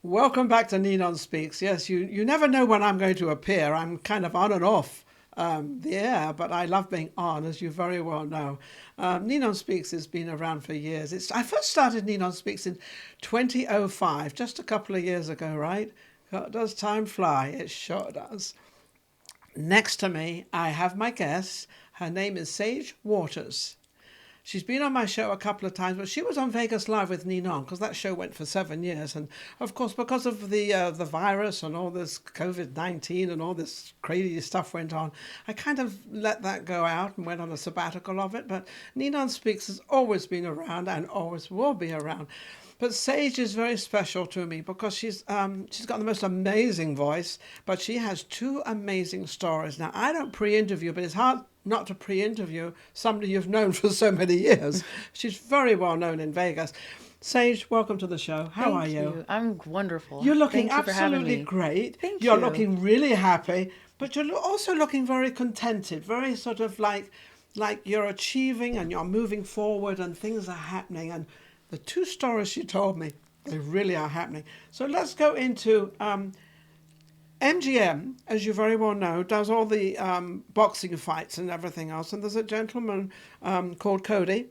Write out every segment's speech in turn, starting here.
Welcome back to NinonSpeaks. Yes, you never know when I'm going to appear. I'm kind of on and off the air, but I love being on, as you very well know. NinonSpeaks has been around for years. I first started NinonSpeaks in 2005, just a couple of years ago, right? Does time fly? It sure does. Next to me, I have my guest. Her name is Sage Waters. She's been on my show a couple of times, but she was on Vegas Live with Ninon because that show went for 7 years. And of course, because of the virus and all this COVID-19 and all this crazy stuff went on, I kind of let that go out and went on a sabbatical of it. But NinonSpeaks has always been around and always will be around. But Sage is very special to me because she's got the most amazing voice, but she has two amazing stories. Now, I don't pre-interview, but it's hard not to pre-interview somebody you've known for so many years. She's very well known in Vegas. Sage, welcome to the show. How are you? I'm wonderful. You're looking Thank you for having absolutely me. great. Thank You're you. looking really happy, but you're also looking very contented, very sort of like you're achieving and you're moving forward and things are happening. And the two stories she told me, they really are happening. So let's go into MGM, as you very well know, does all the boxing fights and everything else. And there's a gentleman called Cody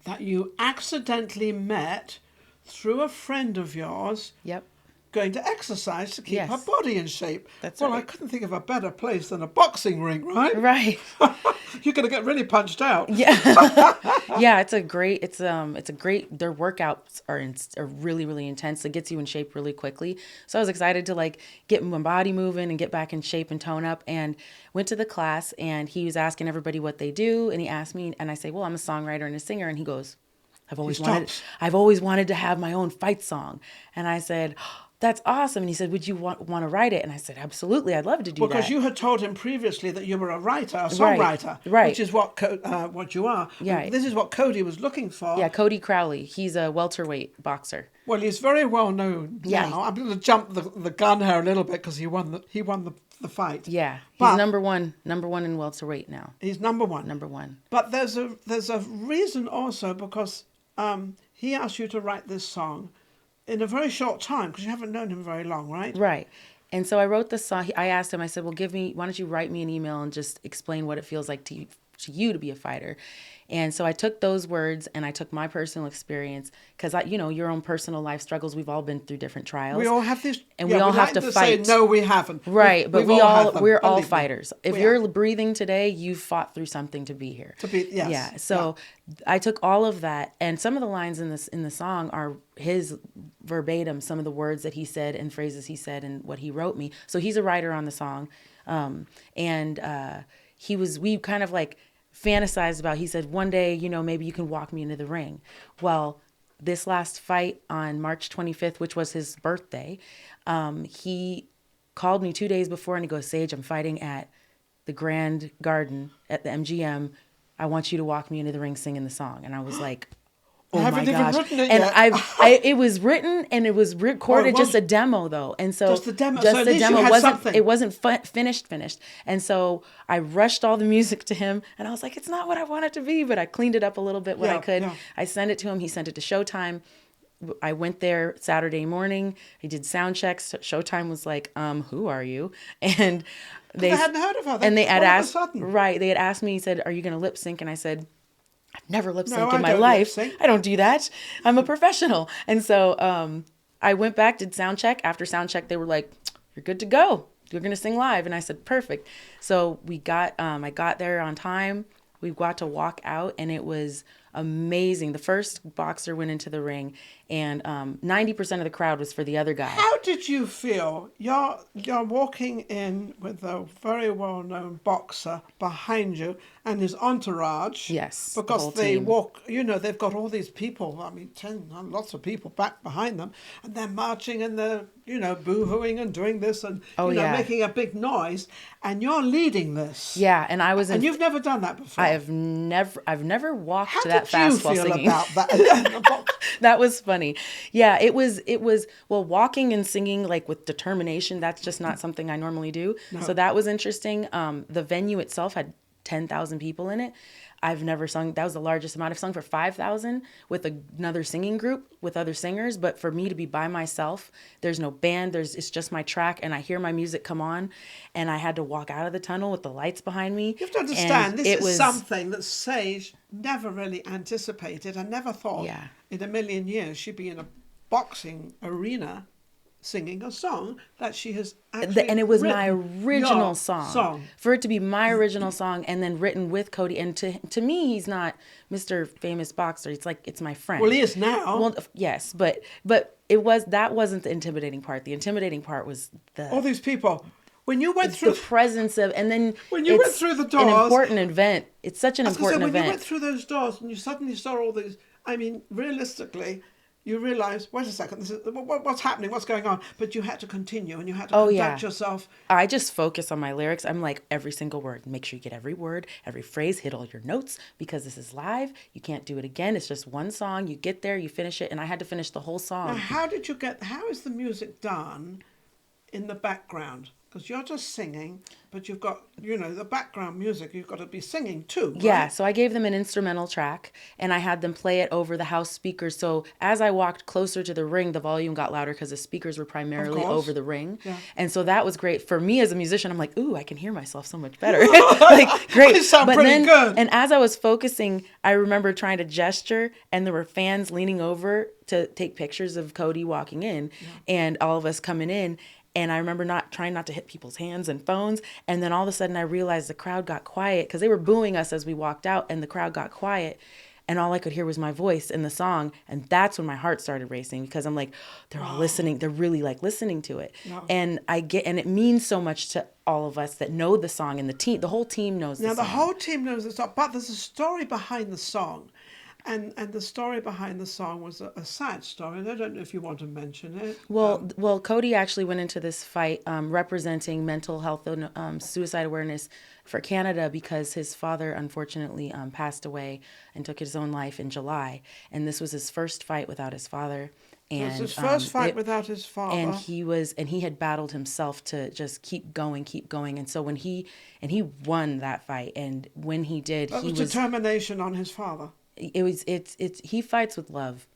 that you accidentally met through a friend of yours. Yep. Going to exercise to keep her Yes. body in shape. That's well, right. I couldn't think of a better place than a boxing ring, right? Right. You're going to get really punched out. Yeah. Yeah. It's a great. Their workouts are really, really intense. It gets you in shape really quickly. So I was excited to get my body moving and get back in shape and tone up. And went to the class, and he was asking everybody what they do, and he asked me, and I say, well, I'm a songwriter and a singer, and he goes, I've always wanted to have my own fight song, and I said, that's awesome. And he said, would you want to write it? And I said, absolutely. I'd love to do that. Because you had told him previously that you were a writer, a songwriter, Right. which is what you are. Yeah. And this is what Cody was looking for. Yeah, Cody Crowley. He's a welterweight boxer. Well, he's very well known Yeah. now. I'm going to jump the gun here a little bit because he won the fight. Yeah, But he's number one in welterweight now. he's number one. Number one. But there's a reason also because he asked you to write this song in a very short time because you haven't known him very long, right? Right. And so I wrote the song. I asked him, I said, well, why don't you write me an email and just explain what it feels like to you to be a fighter. And so I took those words and I took my personal experience because, your own personal life struggles. We've all been through different trials. We all have this. And we all have to fight. Say, no, we haven't. Right. But we're all fighters. If We you're are. breathing today, you fought through something to be here. Yes. Yeah. So I took all of that, and some of the lines in the song are his verbatim, some of the words that he said and phrases he said and what he wrote me. So he's a writer on the song. We kind of fantasized about, he said, one day, maybe you can walk me into the ring. Well, this last fight on March 25th, which was his birthday, he called me 2 days before and he goes, Sage, I'm fighting at the Grand Garden at the MGM. I want you to walk me into the ring singing the song. And I was like, oh I haven't my even gosh. written it And yet. it was written and it was recorded, just a demo though. And so Just the demo. So at least you had something. It wasn't finished. And so I rushed all the music to him and I was like, it's not what I want it to be, but I cleaned it up a little bit what I could. Yeah. I sent it to him. He sent it to Showtime. I went there Saturday morning. I did sound checks. Showtime was like, who are you? And they hadn't heard of her. And they had asked, right? They had asked me, he said, are you going to lip sync? And I said, I've never lip synced No, in my I don't life. lip sync. I don't do that. I'm a professional. And so I went back, did sound check. After sound check, they were like, you're good to go. You're going to sing live. And I said, perfect. So I got there on time. We got to walk out and it was amazing. The first boxer went into the ring and 90% of the crowd was for the other guy. How did you feel? You're walking in with a very well-known boxer behind you and his entourage. Yes, Because the whole they team. walk, they've got all these people, lots of people back behind them, and they're marching and they're, boo-hooing and doing this and, making a big noise, and you're leading this. Yeah, and I was And you've never done that before. I've never walked How that fast while did you feel singing. about that? That was funny. Yeah, it was, well, walking and singing with determination, that's just not something I normally do. No. So that was interesting. The venue itself had 10,000 people in it. I've never sung, that was the largest amount. I've sung for 5,000 with another singing group with other singers. But for me to be by myself, there's no band, it's just my track, and I hear my music come on, and I had to walk out of the tunnel with the lights behind me. You have to understand, this is something that Sage never really anticipated. I never thought in a million years she'd be in a boxing arena singing a song that she has actually and it was my original song. For it to be my original song and then written with Cody, and to me, he's not Mr. Famous Boxer. It's like, it's my friend. Well, he is now. Well, yes, but that wasn't the intimidating part. The intimidating part was all these people. When you went through the presence of, and then when you went through the doors, an important event. It's such an important event. When you went through those doors and you suddenly saw all these, I mean, realistically, you realize, wait a second, this is what's happening, what's going on, but you had to continue and you had to conduct yourself. I just focus on my lyrics. I'm like, every single word, make sure you get every word, every phrase, hit all your notes, because this is live. You can't do it again. It's just one song. You get there, you finish it, and I had to finish the whole song. Now, how is the music done in the background? Because you're just singing, but you've got, the background music, you've got to be singing too, right? Yeah, so I gave them an instrumental track, and I had them play it over the house speakers. So as I walked closer to the ring, the volume got louder because the speakers were primarily over the ring. Yeah. And so that was great. For me as a musician, I'm like, ooh, I can hear myself so much better. Like, great. You sound pretty good. And as I was focusing, I remember trying to gesture, and there were fans leaning over to take pictures of Cody walking in, and all of us coming in. And I remember trying not to hit people's hands and phones. And then all of a sudden I realized the crowd got quiet because they were booing us as we walked out, and the crowd got quiet. And all I could hear was my voice in the song. And that's when my heart started racing, because I'm like, they're all listening. They're really like listening to it. Wow. And it means so much to all of us that know the song, and the whole team knows the song. Now the whole team knows the song, but there's a story behind the song. And the story behind the song was a sad story, and I don't know if you want to mention it. Well, Cody actually went into this fight representing mental health, suicide awareness for Canada, because his father unfortunately passed away and took his own life in July, and this was his first fight without his father. And it was his first fight without his father. And he had battled himself to just keep going. And so when he won that fight, and when he did, that was determination on his father. He fights with love.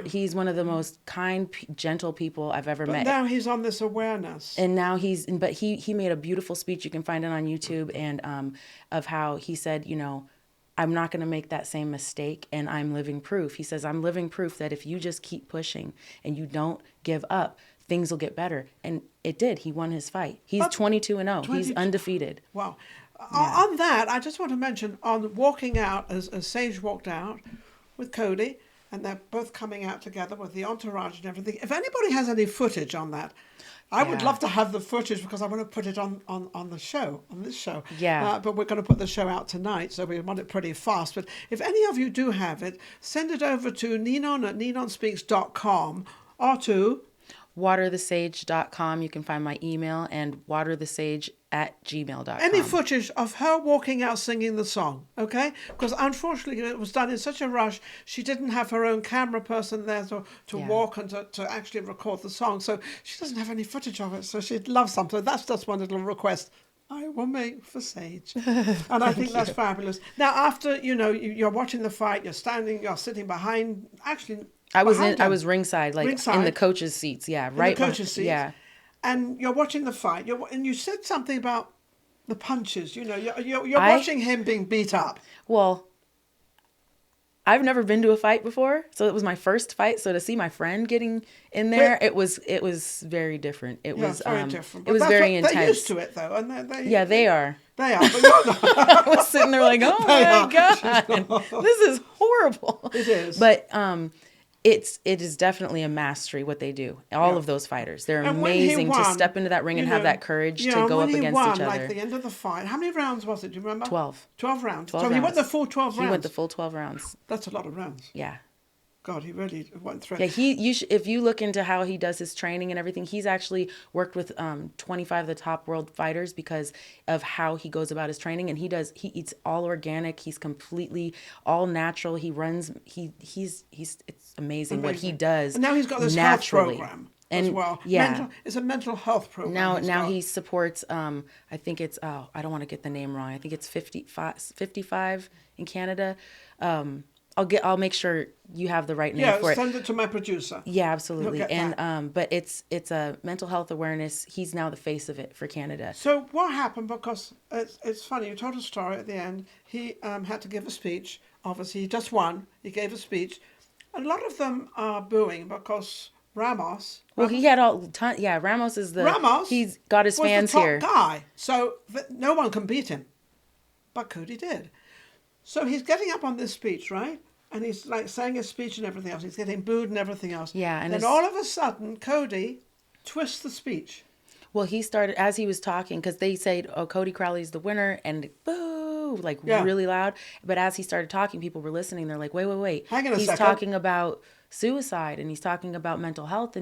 He's one of the most kind, gentle people I've ever met. But now he's on this awareness. And now but he made a beautiful speech. You can find it on YouTube, and of how he said, I'm not going to make that same mistake, and I'm living proof. He says, I'm living proof that if you just keep pushing and you don't give up, things will get better. And it did. He won his fight. He's 22-0. He's undefeated. Wow. Yeah. On that, I just want to mention, on walking out, as Sage walked out with Cody, and they're both coming out together with the entourage and everything. If anybody has any footage on that, I would love to have the footage, because I want to put it on the show, on this show. Yeah. But we're going to put the show out tonight, so we want it pretty fast. But if any of you do have it, send it over to Ninon at NinonSpeaks.com, or to waterthesage.com. You can find my email, and waterthesage@gmail.com. Any footage of her walking out singing the song, okay? Because unfortunately it was done in such a rush. She didn't have her own camera person there to walk and to actually record the song. So she doesn't have any footage of it. So she'd love something. That's just one little request I will make for Sage. And I think that's fabulous. Now, after, you're watching the fight, you're sitting behind, actually... I was ringside, in the coaches' seats. Yeah, right. In the coaches' seats. Yeah. And you're watching the fight. And you said something about the punches. You're watching him being beat up. Well, I've never been to a fight before, so it was my first fight. So to see my friend getting in there, it was very different. It was very different. It was very intense. They're used to it though, and they are. They are, but you're not. I was sitting there like, oh my God, this is horrible. It is. But it is definitely a mastery what they do. All of those fighters, they're amazing to step into that ring and have that courage to go up against each other. Like the end of the fight, how many rounds was it? Do you remember? 12. 12 rounds. 12 so rounds. He went the full 12 rounds. He went the full 12 rounds. That's a lot of rounds. Yeah. God, he really went through. Yeah, if you look into how he does his training and everything, he's actually worked with 25 of the top world fighters because of how he goes about his training. And he eats all organic. He's completely all natural. He runs. It's amazing what he does. And now he's got this naturally. health program. as And well. yeah, It's a mental health program. now he supports. I think it's. Oh, I don't want to get the name wrong. I think it's 55 in Canada. I'll make sure you have the right name Yeah, for it. send it to my producer. Yeah, He'll absolutely. get And that. but it's a mental health awareness. He's now the face of it for Canada. So what happened? Because it's funny. You told a story at the end. He had to give a speech. Obviously, he just won. He gave a speech. A lot of them are booing because Well, he had yeah, Ramos is Ramos he's got his was the fans top here. guy, so no one can beat him. But Cody did. So he's getting up on this speech, right? And he's like saying his speech and everything else. He's getting booed and everything else. Yeah, and then all of a sudden, Cody twists the speech. Well, he started as he was talking because they said, "Oh, Cody Crowley's the winner," and boo, like really loud. But as he started talking, people were listening. They're like, "Wait, Hang on a he's second." talking about suicide and he's talking about mental health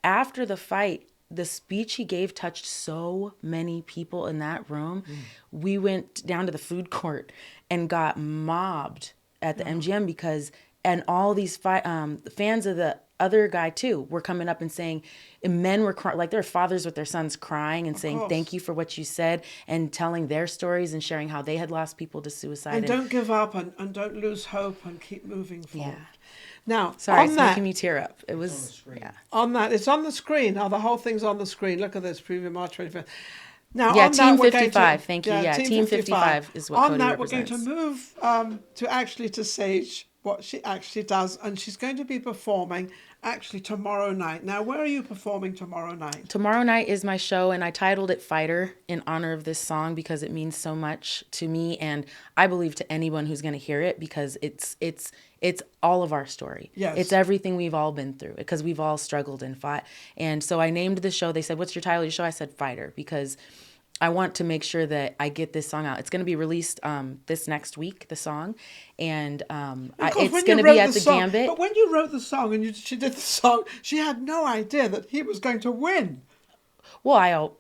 after the fight." The speech he gave touched so many people in that room. We went down to the food court and got mobbed at the MGM and all these fans of the other guy too were coming up and saying, and men were like their fathers with their sons crying and saying, "Thank you for what you said," and telling their stories and sharing how they had lost people to suicide. And don't give up and don't lose hope and keep moving forward. Yeah. Now, Sorry, it's making me tear up. It was, on that, it's on the screen. Oh, the whole thing's on the screen. Look at this, preview March 25th. Now, yeah, on Team that, 55. Thank you. Yeah, Team 55 is what Cody represents. We're going to move to Sage, what she actually does, and she's going to be performing actually tomorrow night. Now, where are you performing tomorrow night? Tomorrow night is my show, and I titled it Fighter in honor of this song because it means so much to me, and I believe to anyone who's going to hear it, because it's all of our story. Yes. It's everything we've all been through because we've all struggled and fought. And so I named the show. They said, "What's your title of your show?" I said, Fighter, because I want to make sure that I get this song out. It's going to be released this next week, the song, and it's going to be at the Gambit. But when you wrote the song and she did the song, she had no idea that he was going to win. Well,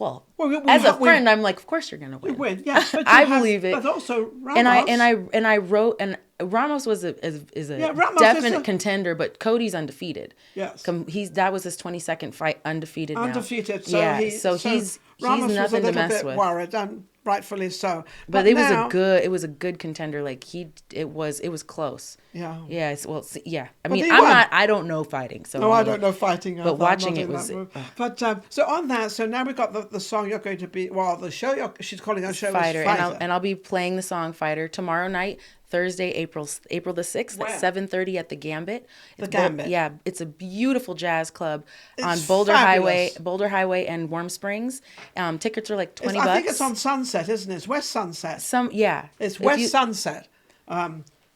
as a friend, I'm like, of course you're going to win. You win, yeah. But I believe it. But also Ramos. And I wrote, and Ramos is a definite contender, but Cody's undefeated. Yes. That was his 22nd fight, undefeated now. Undefeated. So he's Ramos nothing was a to mess little bit with. worried, and rightfully so. But it was a good contender. Like it was close. Yeah. Yeah. I mean, I don't know fighting, so. No, I don't know fighting. But watching it was. But so on that, so now we've got the song you're going to be. Well, the show she's calling her show Fighter, is Fighter, and I'll be playing the song Fighter tomorrow night. Thursday, April the 6th at 7:30 at the Gambit. Gambit. It's a beautiful jazz club on It's Boulder fabulous. Highway and Warm Springs. Tickets are like $20. I think it's on Sunset, isn't it? It's West Sunset. It's West Sunset.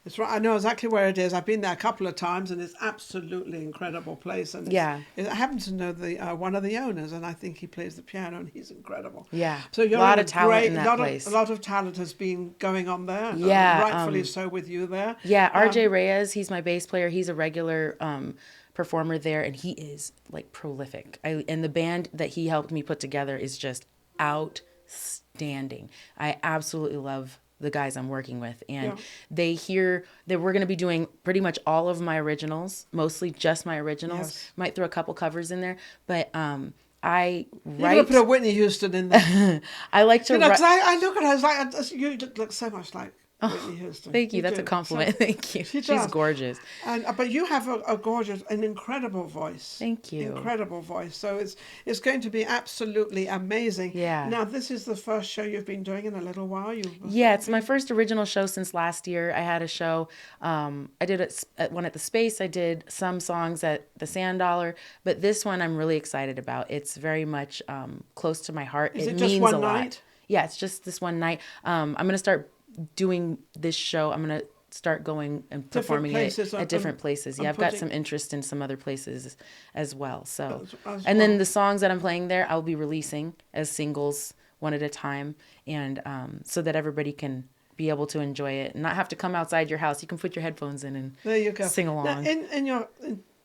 It's right. I know exactly where it is. I've been there a couple of times, and it's absolutely incredible place. And I happen to know the one of the owners, and I think he plays the piano, and he's incredible. Yeah, so you're a lot of talent in that place. A lot of talent has been going on there. Yeah, rightfully so with you there. Yeah, RJ Reyes, he's my bass player. He's a regular performer there, and he is like prolific. And the band that he helped me put together is just outstanding. I absolutely love the guys I'm working with, and they hear that we're going to be doing pretty much all of my originals, mostly just my originals. Yes. Might throw a couple covers in there, but You're gonna put a Whitney Houston in there. I like to. Because I look at her, it's like you look so much like Whitney Houston. Thank you. That's a compliment. Thank you. She's gorgeous. But you have an incredible voice. Thank you. Incredible voice. So it's going to be absolutely amazing. Yeah. Now this is the first show you've been doing in a little while. It's my first original show since last year. I had a show. I did one at the Space. I did some songs at the Sand Dollar, but this one I'm really excited about. It's very much close to my heart. Is it means just one a lot. night? Yeah, it's just this one night. I'm gonna start doing this show. I'm going to start going and performing it at different places. Yeah, I've got some interest in some other places as well. So, and then the songs that I'm playing there, I'll be releasing as singles one at a time, and so that everybody can be able to enjoy it and not have to come outside your house. You can put your headphones in and there you go. Sing along. Now,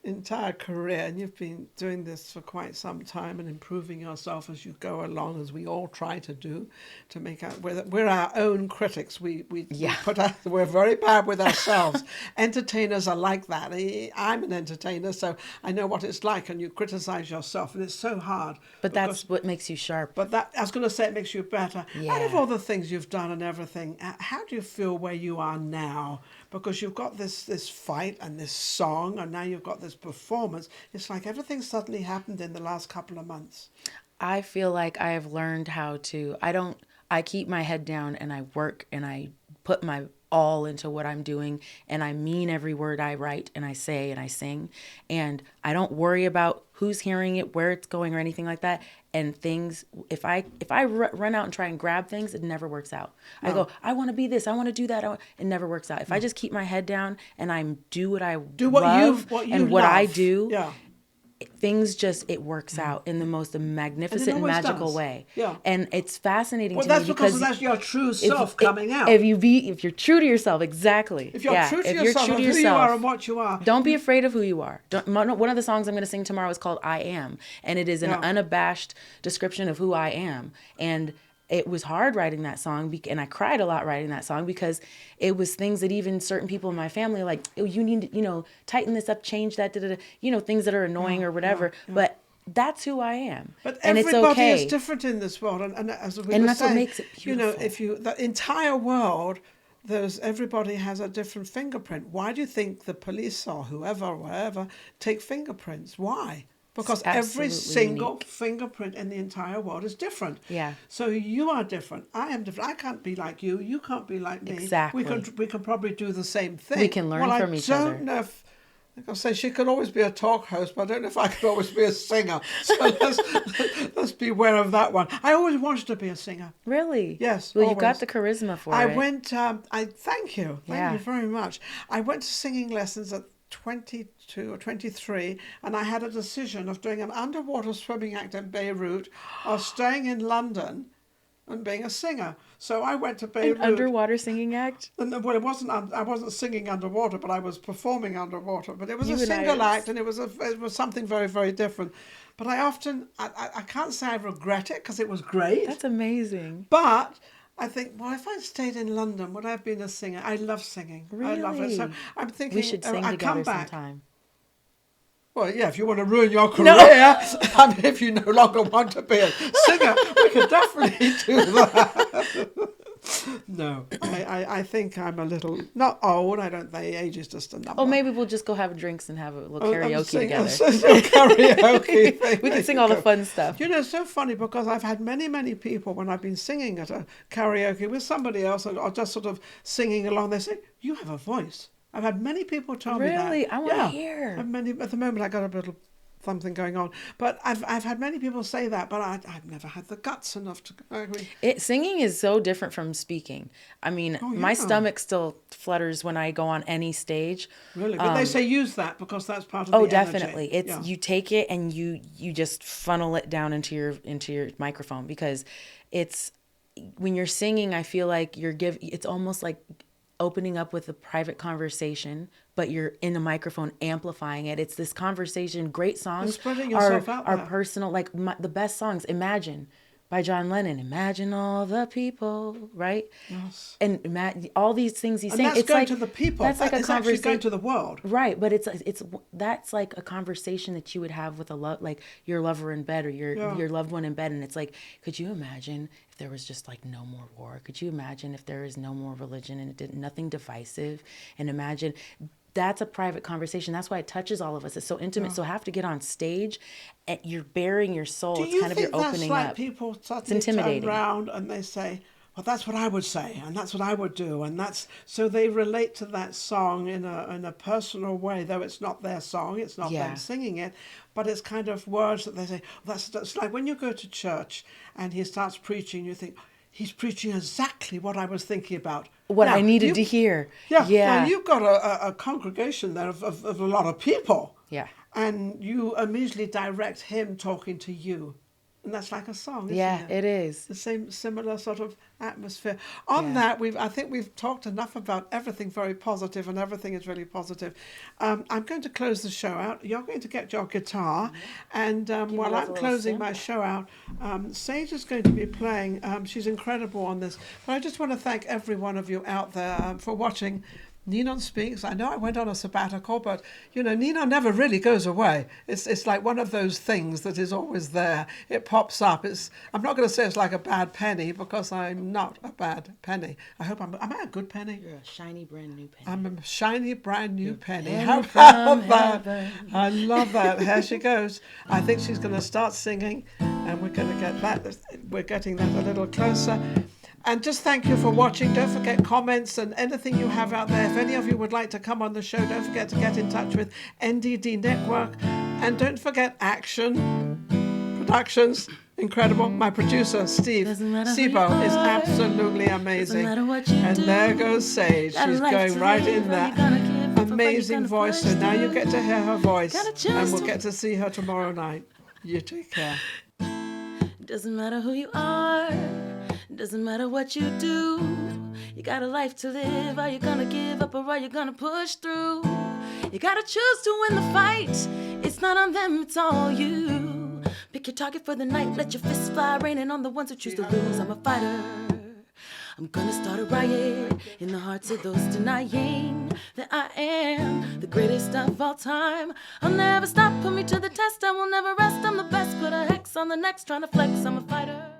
entire career, and you've been doing this for quite some time and improving yourself as you go along, as we all try to do, to make out we're our own critics. We Yeah. we're very bad with ourselves. Entertainers are like that. I'm an entertainer, so I know what it's like, and you criticize yourself, and it's so hard. But that's what makes you sharp. But that, I was going to say, it makes you better. Yeah. Out of all the things you've done and everything, how do you feel where you are now? Because you've got this fight and this song, and now you've got this performance. It's like everything suddenly happened in the last couple of months. I feel like I have learned how to, I keep my head down and I work and I put my all into what I'm doing, and I mean every word I write and I say and I sing, and I don't worry about who's hearing it, where it's going, or anything like that. And things, if I run out and try and grab things, it never works out. No. I go, I want to be this, I want to do that. It never works out. If I just keep my head down and I do what I love and what I do, things just, it works out in the most magnificent and magical way. Yeah. And it's fascinating to me because that's your true self coming out. If you're true to yourself, exactly. If you're true to yourself, who you are and what you are. Don't be afraid of who you are. One of the songs I'm going to sing tomorrow is called I Am, and it is an unabashed description of who I am. And it was hard writing that song, and I cried a lot writing that song because it was things that even certain people in my family are like, oh, you need to, tighten this up, change that, things that are annoying or whatever. But that's who I am. But and everybody it's okay. is different in this world, and as we and were that's saying, what makes it beautiful. The entire world, everybody has a different fingerprint. Why do you think the police or wherever take fingerprints? Why? Because every single fingerprint in the entire world is different. Yeah. So you are different. I am different. I can't be like you. You can't be like me. Exactly. We can probably do the same thing. We can learn from each other. I don't know if, like I say, she could always be a talk host, but I don't know if I could always be a singer. So let's beware of that one. I always wanted to be a singer. Really? Yes. Well, always. you got the charisma for it. I went. Thank you. Thank you very much. I went to singing lessons at 22 or 23, and I had a decision of doing an underwater swimming act in Beirut or staying in London and being a singer. So I went to Beirut. An underwater singing act? Well, it wasn't. I wasn't singing underwater, but I was performing underwater. But it was a single act, and it was something very, very different. But I can't say I regret it because it was great. That's amazing. But I think, well, if I stayed in London, would I have been a singer? I love singing. Really? I love it. So I'm thinking we should sing together sometime. Well, yeah, if you want to ruin your career, I mean, if you no longer want to be a singer, we could definitely do that. No, I think I'm a little, not old, I don't think age is just a number. Oh, maybe we'll just go have drinks and have a little karaoke together. Karaoke. We can sing all the fun stuff. It's so funny because I've had many, many people when I've been singing at a karaoke with somebody else or just sort of singing along, they say, you have a voice. I've had many people tell me that. Really? I want to hear. At the moment I got a little something going on, but I've had many people say that, but I've never had the guts enough to agree. Singing is so different from speaking. I mean, my stomach still flutters when I go on any stage. Really? But they say use that because that's part of the energy. Definitely. It's you take it and you just funnel it down into your microphone, because it's when you're singing, I feel like it's almost like opening up with a private conversation, but you're in the microphone amplifying it. It's this conversation. Great songs are personal. Like the best songs, Imagine by John Lennon. Imagine all the people, right? Yes. And all these things he's and saying. That's it's going like to the people. That's like a conversation going to the world. Right, but that's like a conversation that you would have with like your lover in bed or your loved one in bed, and it's like, could you imagine if there was just like no more war? Could you imagine if there is no more religion and nothing divisive? And imagine. That's a private conversation. That's why it touches all of us. It's so intimate. Yeah. So have to get on stage, and you're bearing your soul. It's kind of your opening like up. People suddenly turn around and they say, "Well, that's what I would say, and that's what I would do," and that's so they relate to that song in a personal way, though it's not their song. It's not them singing it, but it's kind of words that they say. That's like when you go to church and he starts preaching. You think, he's preaching exactly what I was thinking about. What I needed to hear. Yeah. Now you've got a congregation there of a lot of people. Yeah. And you immediately direct him talking to you. And that's like a song, isn't Yeah, it? it is. The same similar sort of atmosphere. On that, I think we've talked enough about everything very positive, and everything is really positive. I'm going to close the show out. You're going to get your guitar, and while I'm closing my show out, Sage is going to be playing. She's incredible on this. But I just want to thank every one of you out there for watching Ninon Speaks. I know I went on a sabbatical, but you know, Ninon never really goes away. It's like one of those things that is always there. It pops up. I'm not going to say it's like a bad penny, because I'm not a bad penny. I hope am I a good penny? You're a shiny brand new penny. I'm a shiny brand new penny. penny How from about that? heaven. I love that. Here she goes. I think she's going to start singing, and we're going to get that. We're getting that a little closer. And just thank you for watching. Don't forget comments and anything you have out there. If any of you would like to come on the show, don't forget to get in touch with NDD Network. And don't forget Action Productions. Incredible. My producer, Steve Sebo, is absolutely amazing. And there goes Sage. She's going right in there. Amazing voice. So now you get to hear her voice. And we'll get to see her tomorrow night. You take care. Doesn't matter who you are. Doesn't matter what you do. You got a life to live. Are you gonna give up, or are you gonna push through? You gotta choose to win the fight. It's not on them, it's all you. Pick your target for the night. Let your fists fly, raining on the ones who choose to lose. I'm a fighter. I'm gonna start a riot in the hearts of those denying that I am the greatest of all time. I'll never stop, put me to the test. I will never rest. I'm the best. Put a hex on the next, trying to flex. I'm a fighter.